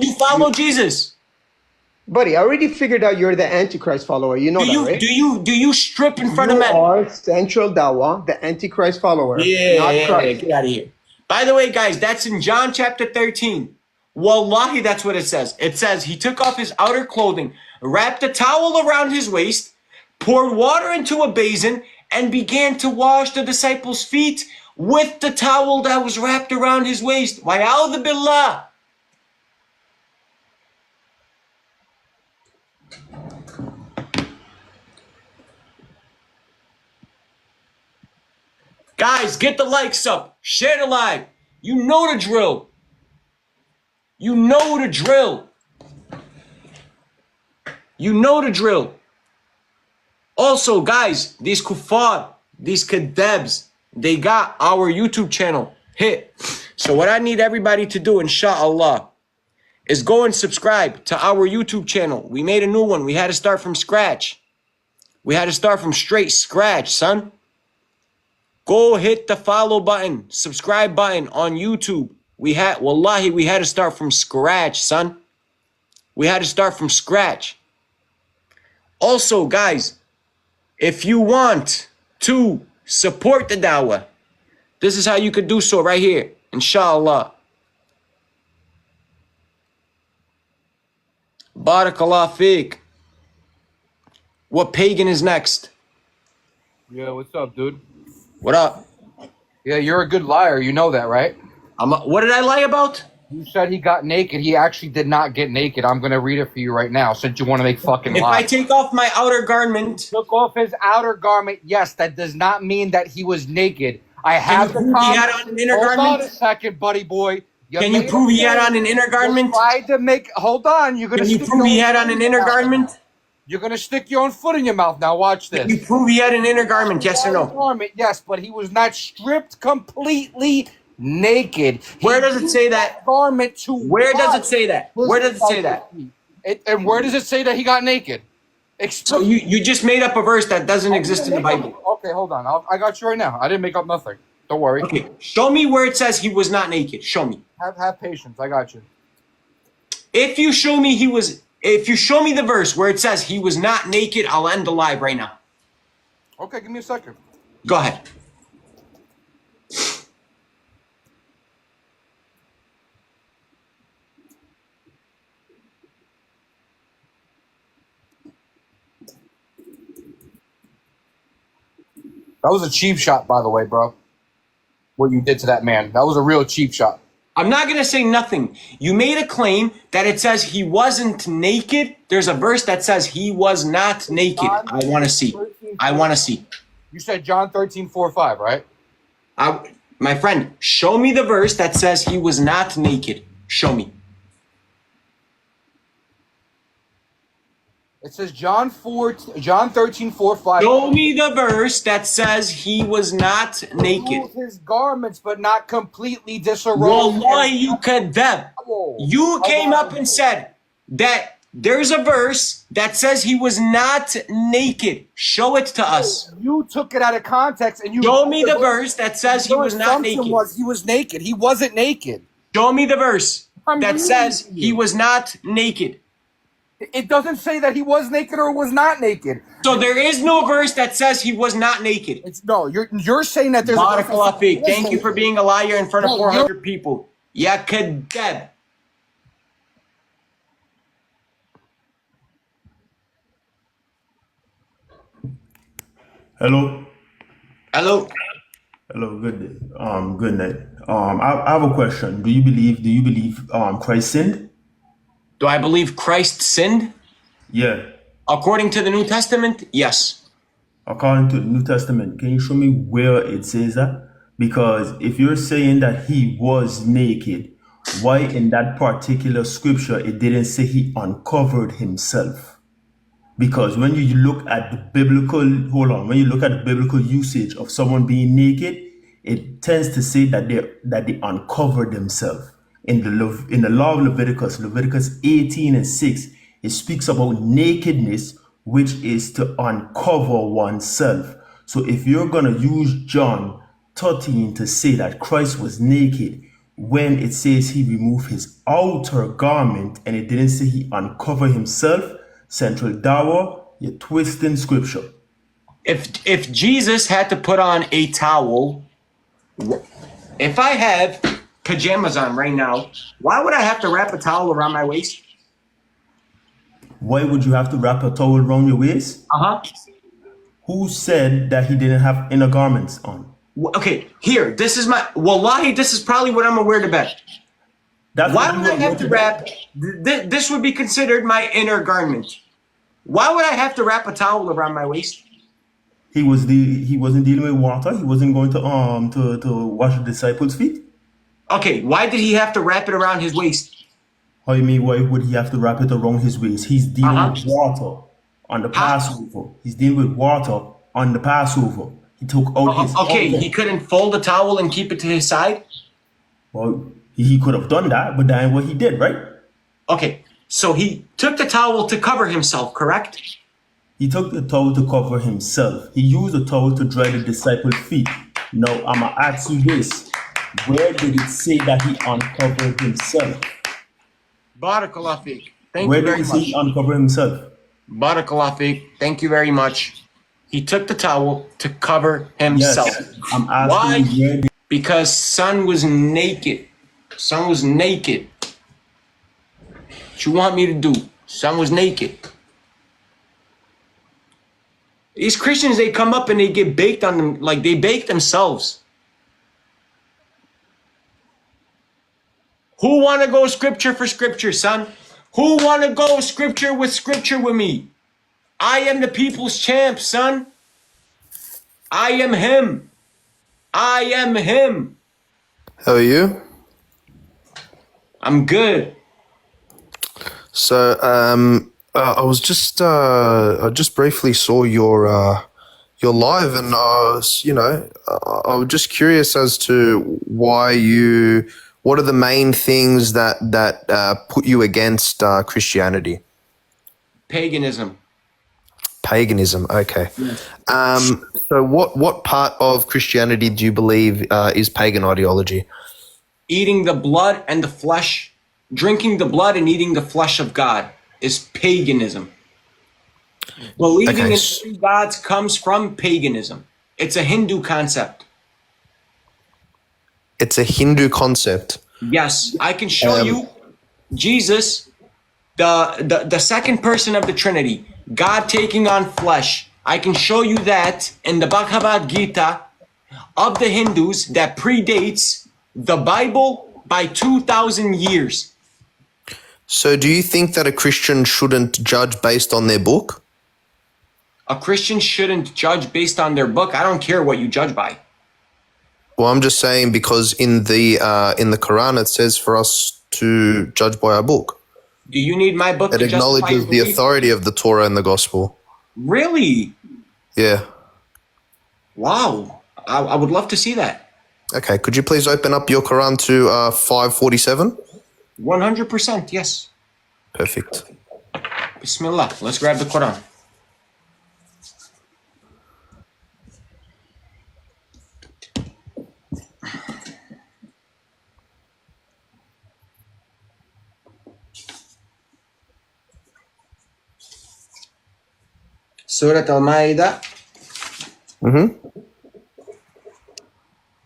You follow Jesus. Buddy, I already figured out you're the Antichrist follower. You know that, right? Do you strip in front of men? You are Central Dawah, the Antichrist follower. Yeah, get out of here. By the way, guys, that's in John chapter 13. Wallahi, that's what it says. It says he took off his outer clothing, wrapped a towel around his waist, poured water into a basin, and began to wash the disciples' feet with the towel that was wrapped around his waist. Wa'a'udhu billah. Guys, get the likes up. Share the live. You know the drill. You know the drill. You know the drill. Also, guys, these kuffar, these kadebs, they got our YouTube channel hit. So what I need everybody to do, inshallah, is go and subscribe to our YouTube channel. We made a new one. We had to start from scratch. We had to start from straight scratch, son. Go hit the follow button, subscribe button on YouTube. Wallahi, we had to start from scratch, son. We had to start from scratch. Also, guys, if you want to support the dawah, this is how you could do so right here, inshallah. Barakallah fiqh. What pagan is next? Yeah, what's up, dude? What up? Yeah, you're a good liar. You know that, right? What did I lie about? You said he got naked. He actually did not get naked. I'm going to read it for you right now since you want to make fucking lies. If I take off my outer garment. Took off his outer garment. Yes, that does not mean that he was naked. I have the comment. He had on an inner garment? Hold on a second, buddy boy. Can you prove he had on an inner garment? Tried to make. Hold on. You're gonna. Can you prove he had on an inner garment? You're gonna stick your own foot in your mouth. Now watch this. Can you prove he had an inner garment? Yes or no? Garment, yes, but he was not stripped completely naked. Where does it say that? Garment to. Where does it say that? Where does it say that? And where does it say that he got naked? So you just made up a verse that doesn't exist in the Bible. Okay, hold on. I got you right now. I didn't make up nothing. Don't worry. Okay, show me where it says he was not naked. Show me. Have patience. I got you. If you show me the verse where it says he was not naked, I'll end the live right now. Okay, give me a second. Go ahead. That was a cheap shot, by the way, bro. What you did to that man. That was a real cheap shot. I'm not going to say nothing. You made a claim that it says he wasn't naked. There's a verse that says he was not naked. I want to see. I want to see. You said John 13:4-5, right? My friend, show me the verse that says he was not naked. Show me. It says John 13:4-5. Show me the verse that says he was not naked. His garments, but not completely disarrayed. Wallahi, you kadab. You came up and said that there's a verse that says he was not naked. Show it to us. You took it out of context and you show me the verse that says he was not naked. He was naked. He wasn't naked. Show me the verse that says he was not naked. It doesn't say that he was naked or was not naked. So there is no verse that says he was not naked. No, you're saying that there's Barakallah fiqh. Thank you for being a liar in front of 400 people. Ya kadab. Hello. Hello. Hello. Good day. Good night. I have a question. Do you believe Christ sinned? Do I believe Christ sinned? Yeah. According to the New Testament, yes. According to the New Testament, can you show me where it says that? Because if you're saying that he was naked, why in that particular scripture it didn't say he uncovered himself? Because when you look at the biblical usage of someone being naked, it tends to say that they uncovered themselves. In the law of Leviticus 18:6, it speaks about nakedness, which is to uncover oneself. So if you're going to use John 13 to say that Christ was naked, when it says he removed his outer garment and it didn't say he uncovered himself, Central Dawah, you're twisting scripture. If Jesus had to put on a towel, if I have pajamas on right now, why would I have to wrap a towel around my waist? Why would you have to wrap a towel around your waist? Who said that he didn't have inner garments on? Okay, here, this is my, wallahi, this is probably what I'm gonna wear to bed. Why would I have to wrap, this would be considered my inner garment. Why would I have to wrap a towel around my waist? He wasn't dealing with water. He wasn't going to wash the disciples' feet. Okay, why did he have to wrap it around his waist? How you mean, why would he have to wrap it around his waist? He's dealing with water on the Passover. He's dealing with water on the Passover. He took out his okay, outer. he couldn't fold the towel and keep it to his side? Well, he could have done that, but that ain't what he did, right? Okay, so he took the towel to cover himself, correct? He took the towel to cover himself. He used the towel to dry the disciples' feet. Now, I'm going to ask you this. Where did it say that he uncovered himself? Barakallah fiqh. Thank Where you did very it say much. he uncovered himself? Barakallah fiqh. Thank you very much. He took the towel to cover himself. Yes, I'm asking Why? you where did. Because son was naked. Son was naked. What you want me to do? Son was naked. These Christians, they come up and they get baked on them, like they bake themselves. Who want to go scripture for scripture, son? Who want to go scripture with me? I am the people's champ, son. I am him. I am him. How are you? I'm good. So, I was just, I just briefly saw your live, and I was, I was just curious as to what are the main things that put you against Christianity? Paganism. Paganism. Okay. Yes. So what part of Christianity do you believe is pagan ideology? Eating the blood and the flesh, drinking the blood and eating the flesh of God is paganism. Believing in three gods comes from paganism. It's a Hindu concept. It's a Hindu concept. Yes, I can show you Jesus, the second person of the Trinity, God taking on flesh. I can show you that in the Bhagavad Gita of the Hindus that predates the Bible by 2,000 years. So do you think that a Christian shouldn't judge based on their book? A Christian shouldn't judge based on their book. I don't care what you judge by. Well, I'm just saying because in the Quran it says for us to judge by our book. Do you need my book It to justify acknowledges your the belief? authority of the Torah and the Gospel. Really? Yeah. Wow. I would love to see that. Okay, could you please open up your Quran to 547? 100%, yes. Perfect. Bismillah. Let's grab the Quran. Surah Al-Ma'idah.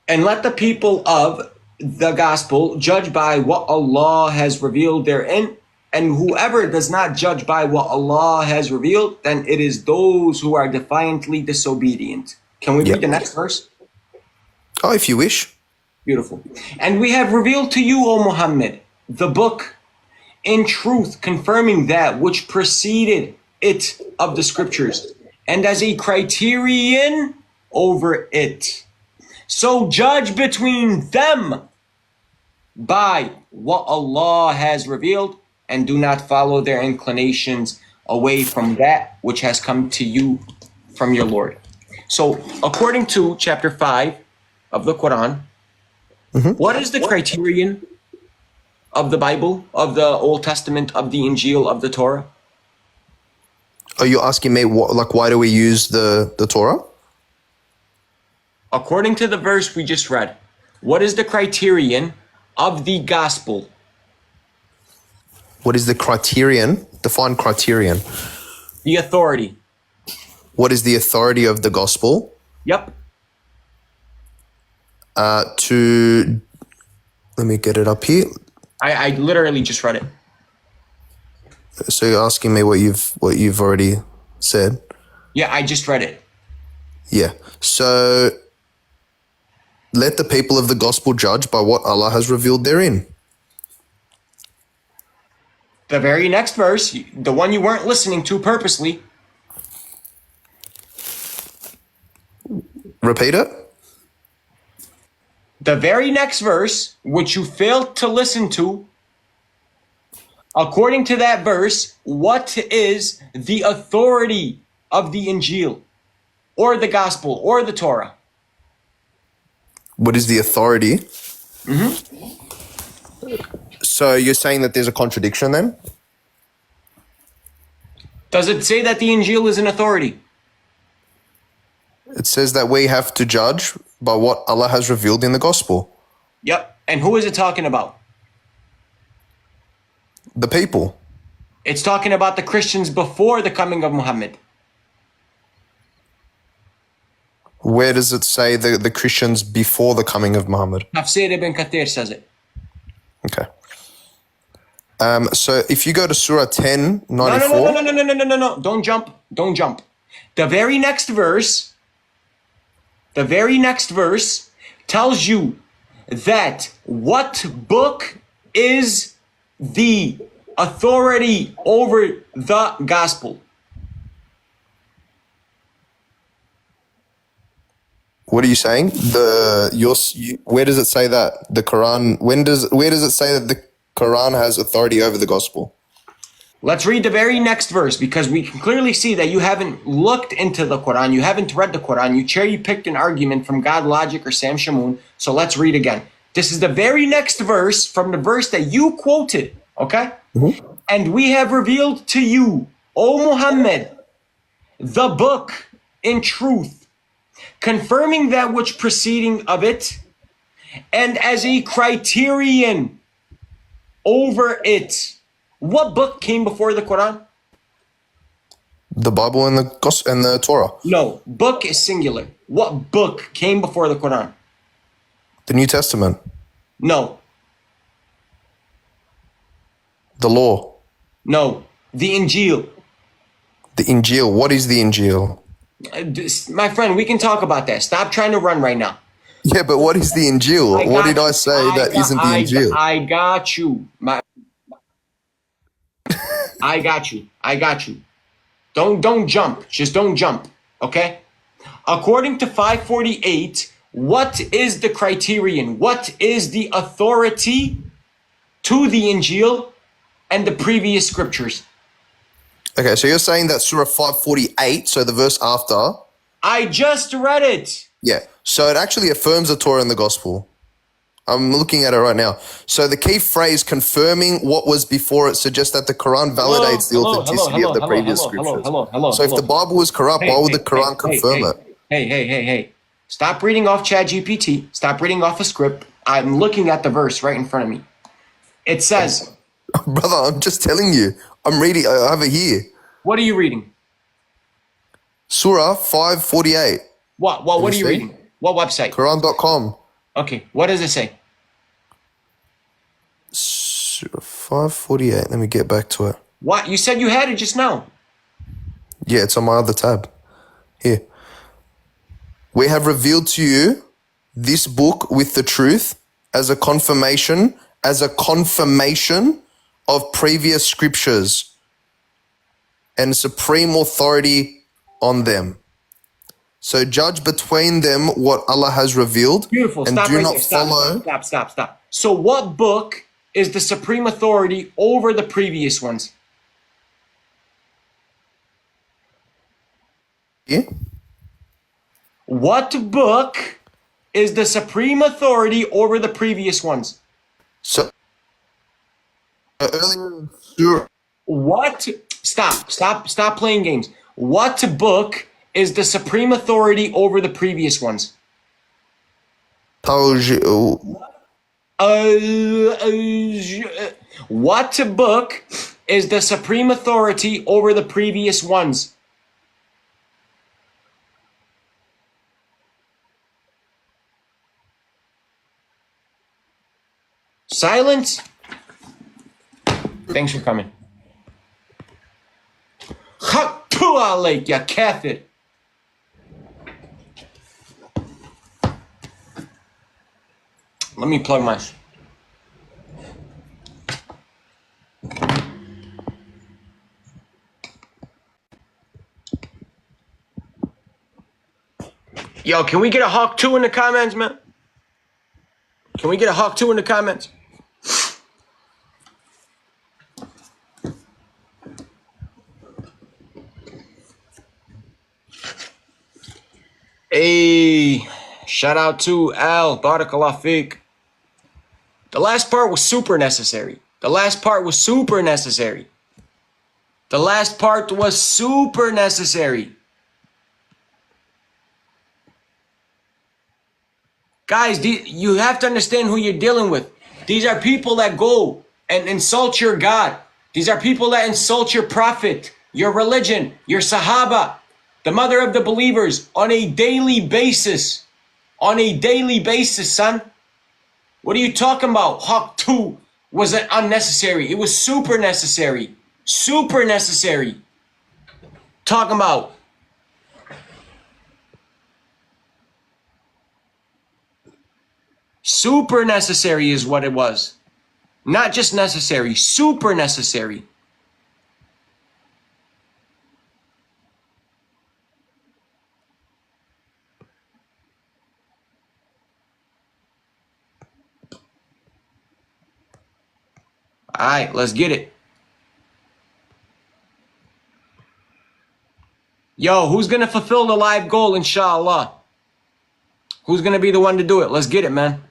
And let the people of the gospel judge by what Allah has revealed therein. And whoever does not judge by what Allah has revealed, then it is those who are defiantly disobedient. Can we read the next verse? Oh, if you wish. Beautiful. And we have revealed to you, O Muhammad, the book in truth, confirming that which preceded it of the scriptures, and as a criterion over it. So judge between them by what Allah has revealed, and do not follow their inclinations away from that which has come to you from your Lord. So according to chapter 5 of the Quran, what is the criterion of the Bible, of the Old Testament, of the Injil, of the Torah? Are you asking me why do we use the Torah? According to the verse we just read, what is the criterion of the gospel. What is the criterion? Define criterion. The authority. What is the authority of the gospel? Yep. Let me get it up here. I literally just read it. So you're asking me what you've already said? Yeah, I just read it. Yeah. So let the people of the gospel judge by what Allah has revealed therein. The very next verse, the one you weren't listening to purposely. Repeat it. The very next verse, which you failed to listen to, according to that verse, what is the authority of the Injil, or the Gospel, or the Torah? What is the authority? So you're saying that there's a contradiction then? Does it say that the Injil is an authority? It says that we have to judge by what Allah has revealed in the gospel. Yep. And who is it talking about? The people. It's talking about the Christians before the coming of Muhammad. Where does it say the Christians before the coming of Muhammad? Tafsir ibn Kathir says it. Okay. So if you go to Surah 10, 94. No. Don't jump. Don't jump. The very next verse tells you that what book is the authority over the gospel. What are you saying? Where does it say that? The Quran, where does it say that the Quran has authority over the gospel? Let's read the very next verse, because we can clearly see that you haven't looked into the Quran, you haven't read the Quran, you cherry-picked an argument from God Logic or Sam Shamoon. So let's read again. This is the very next verse from the verse that you quoted, okay? Mm-hmm. And we have revealed to you, O Muhammad, the book in truth, confirming that which preceding of it, and as a criterion over it. What book came before the Quran? The Bible and the Torah. No, book is singular. What book came before the Quran? The New Testament. No. The law. No. The Injil. The Injil. What is the Injil? My friend, we can talk about that. Stop trying to run right now. Yeah, but what is the Injil? What did I say that isn't the Injil? I got you. I got you. Don't jump. Just don't jump. Okay? According to 548, what is the criterion? What is the authority to the Injil and the previous scriptures? Okay, so you're saying that Surah 548, so the verse after. I just read it. Yeah, so it actually affirms the Torah and the Gospel. I'm looking at it right now. So the key phrase confirming what was before it suggests that the Quran validates the authenticity of the previous scriptures. So if the Bible was corrupt, why would the Quran confirm it? Hey. Stop reading off ChatGPT. Stop reading off a script. I'm looking at the verse right in front of me. It says... Brother, I'm just telling you. I'm reading. I have it here. What are you reading? Surah 548. What are you reading? What website? Quran.com. Okay, what does it say? Surah 548. Let me get back to it. What? You said you had it just now. Yeah, it's on my other tab. Here. We have revealed to you this book with the truth as a confirmation of previous scriptures and supreme authority on them. So judge between them what Allah has revealed. Beautiful. And Stop do right not there. follow. Stop. So what book is the supreme authority over the previous ones? Yeah. What book is the supreme authority over the previous ones? So earlier, sure. What? Stop playing games. What book is the supreme authority over the previous ones? What book is the supreme authority over the previous ones? Silence? Thanks for coming. Chak tu aleik, ya kafir. Let me plug my... Yo, can we get a Hawk 2 in the comments, man? Can we get a Hawk 2 in the comments? Hey, shout out to Al, Barakallah Fik. The last part was super necessary. The last part was super necessary. The last part was super necessary. Guys, you have to understand who you're dealing with. These are people that go and insult your God. These are people that insult your prophet, your religion, your Sahaba, the mother of the believers on a daily basis. On a daily basis, son. What are you talking about? Hawk 2 was unnecessary. It was super necessary. Super necessary. Talking about. Super necessary is what it was. Not just necessary, super necessary. All right, let's get it. Yo, who's going to fulfill the live goal, inshallah? Who's going to be the one to do it? Let's get it, man.